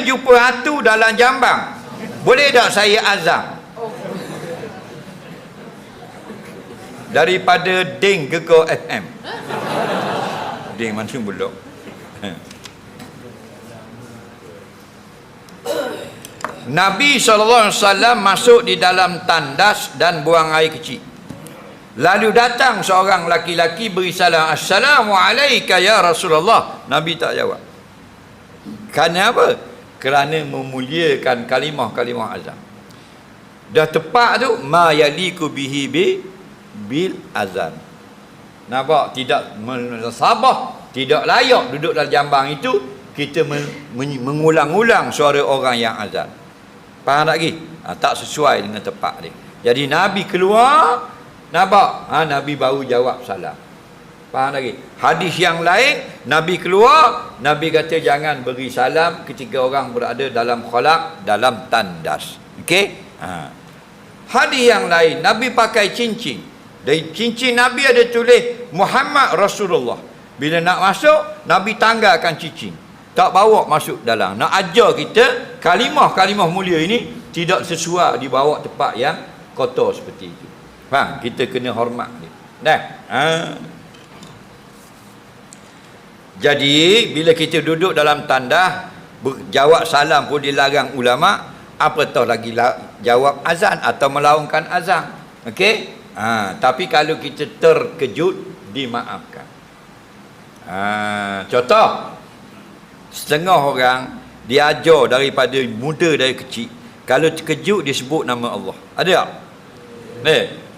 jumpa hantu dalam jambang, boleh tak saya azam? Daripada Ding Gegar FM. Ding mana belok. Nabi SAW masuk di dalam tandas dan buang air kecil. Lalu datang seorang laki-laki beri salam, Assalamualaikum ya Rasulullah. Nabi tak jawab. Kerana apa? Kerana memuliakan kalimah-kalimah azan. Dah tepat tu, ma yaliku bihi bil azan. Nampak? Tidak sabah, tidak layak duduk dalam jambang itu. Kita mengulang-ulang suara orang yang azan. Faham tak lagi? Tak sesuai dengan tepat dia. Jadi Nabi keluar, nampak? Nabi baru jawab salam. Faham lagi? Hadis yang lain, Nabi keluar, Nabi kata jangan beri salam ketika orang berada dalam khalaq, dalam tandas. Okey? Hadis yang lain, Nabi pakai cincin. Dari cincin Nabi ada tulis Muhammad Rasulullah. Bila nak masuk, Nabi tanggalkan cincin. Tak bawa masuk dalam. Nak ajar kita kalimah-kalimah mulia ini tidak sesuai dibawa tempat yang kotor seperti itu. Faham? Kita kena hormat dia. Dah. Jadi bila kita duduk dalam tandas, jawab salam pun dilarang ulama, apatah lagi jawab azan atau melaungkan azan. Okey? Tapi kalau kita terkejut, dimaafkan. Contoh, setengah orang diajar daripada muda dari kecil, kalau terkejut dia sebut nama Allah. Ada tak?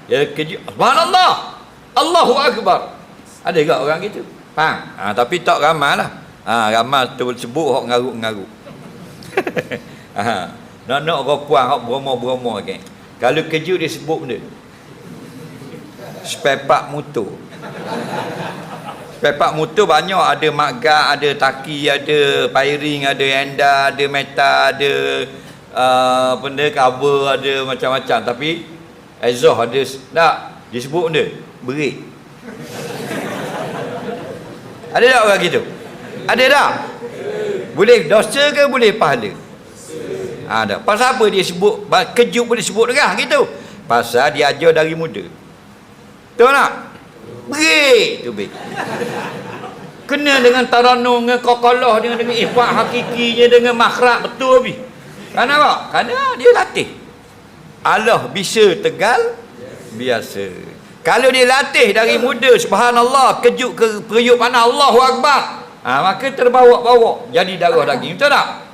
Dia kejut, subhanallah, Allahu Akbar. Ada tak orang gitu? Faham? Tapi tak ramai lah. Ramai sebut hok ngaruk-ngaruk. Nak orang puan hok bromo-bromo kan. Kalau kejut dia sebut benda. Spare part motor. Spare part motor banyak, ada magga, ada taki, ada firing, ada enda, ada metal, ada benda cover, ada macam-macam. Tapi exhaust ada tak? Disebut benda break. Ada tak orang gitu? Ada tak? Boleh dosa ke boleh pahala? Ada. Pasal apa dia sebut kejut boleh sebut dengar gitu? Pasal dia ajar dari muda. Betul tak? Break tu baik. Kena dengan taranum, dengan kokolah, dengan ifat hakikinya, dengan makhraj betul habis. Kenapa? Kerana dia latih. Allah bisa tegal biasa. Kalau dia latih dari muda, subhanallah, kejut ke periuk panas, Allahu Akbar, maka terbawa-bawa jadi darah daging. Betul tak?